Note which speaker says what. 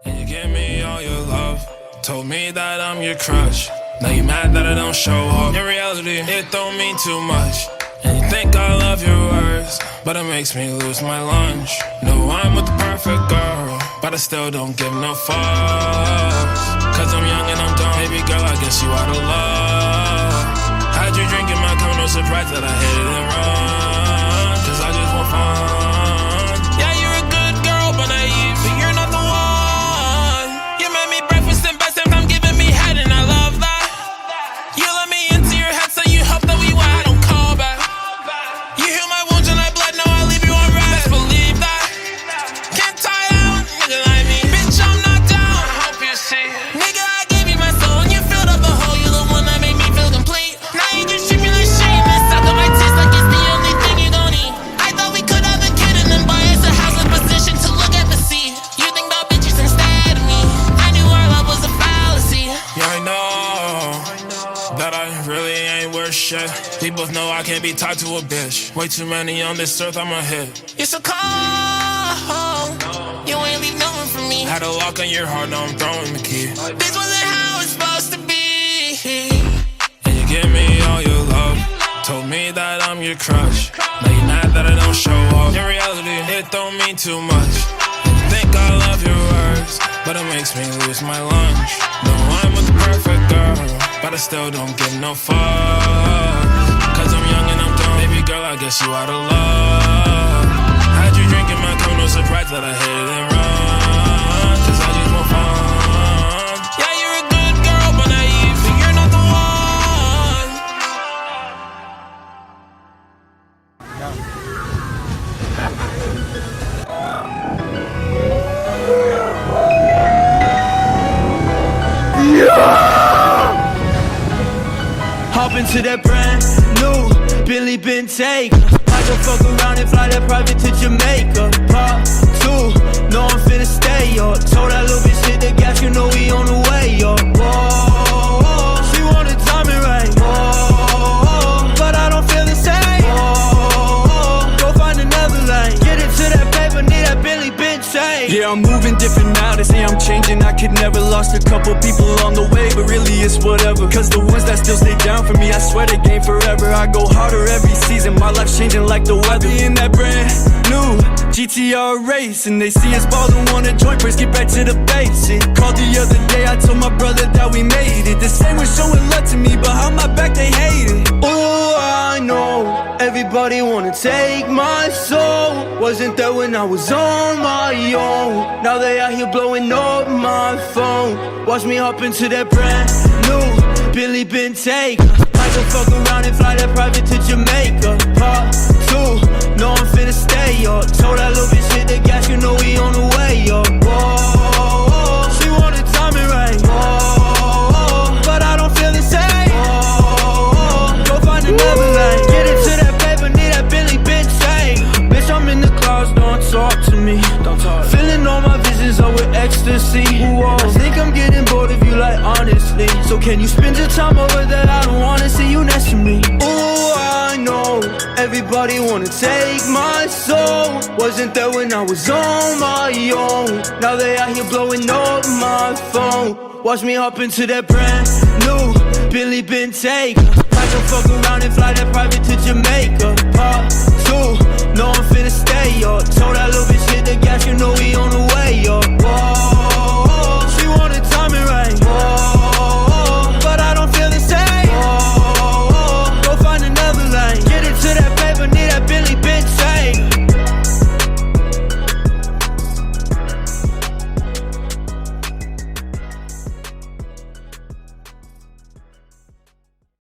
Speaker 1: And you give me all your love. Told me that I'm your crush. Now you mad that I don't show up. In reality, it don't mean too much. And you think I love your words, but it makes me lose my lunch. No, I'm with the perfect girl, but I still don't give no fucks. Cause I'm young and I'm dumb, baby girl, I guess you out of love. Had you drinking my cup, no surprise that I hit it and run. Cause I just want fun. Yeah, you're a good girl, but naive, but you're not the one. You made me breakfast and best time giving me head, and I love that. You let me into your head, so you hope that we were, I don't call back. You heal my wounds and I bled, now I leave you on red. Best believe that. Can't tie down, nigga like me. Bitch, I'm not down, hope you see. Nigga, I gave you my soul and you filled up the hole. You're the one that made me feel complete. Now you just treat me like shit and suck up my teeth like it's the only thing you don't eat. I thought we could have a kid and then buy us a house with position to look at the sea. You think about bitches instead of me. I knew our love was a fallacy. Yeah, I know that I really ain't worth shit. We both know I can't be tied to a bitch. Way too many on this earth, I'm a hit. You're so cold, you ain't leave no room for me. Had a lock on your heart, now I'm throwing the key. This wasn't how it's supposed to be. And you give me all your love. Told me that I'm your crush. Now you're mad that I don't show up. In reality, it don't mean too much. You think I love your words, but it makes me lose my lunch. No, I'm with the perfect girl, but I still don't give no fuck. Cause I'm young and I'm dumb, baby girl, I guess you out of love. Had you drinking my cup, no surprise that I hit it and run. Cause I just want fun. Yeah, you're a good girl, but naive, but you're not the one.
Speaker 2: Hop into that brand new Billy been taken. I go fuck around and fly that private to Jamaica. Part 2, know I'm finna stay up. Told that little bitch hit the gas, you know we on the way up. Whoa, she wanna time it right. Whoa, but I don't feel the same. Whoa, go find another lane. Get into that paper, need that Billy been taken.
Speaker 3: Yeah, I'm moving different now, they say I'm changing. I could never lost a couple people on the way, but really it's whatever. Cause the ones that still stay down for me, I swear they game forever. I go harder every season, my life's changing like the weather. In that brand new GTR race, and they see us ballin', wanna join, first get back to the basic. Called the other day, I told my brother that we made it. The same was showing love to me, but behind my back they hate it.
Speaker 2: Oh, I know, everybody wanna take my soul. Wasn't there when I was on my own. Now they out here blowing up my phone. Watch me hop into that brand new Billy been taken. I go fuck around and fly that private to Jamaica. Part 2, know I'm finna stay up. Told that little bitch hit the gas, you know we on the way up. Whoa, she wanna time it right. Whoa, but I don't feel the same. Whoa, go find another lane. Get into that paper, need that Billy been taken. Bitch, I'm in the clouds, don't talk to me. Feeling all my visions are with ecstasy. Whoa, I think I'm getting bored of you, like honestly. So can you spend your time over there? I don't wanna see you next to me. Ooh, I know, everybody wanna take my soul. Wasn't there when I was on my own. Now they out here blowing up my phone. Watch me hop into that brand new Billy been taken. I can fuck around and fly that private to Jamaica. Part 2, know I'm finna stay up. Told that little bitch hit the gas, you know we on the way.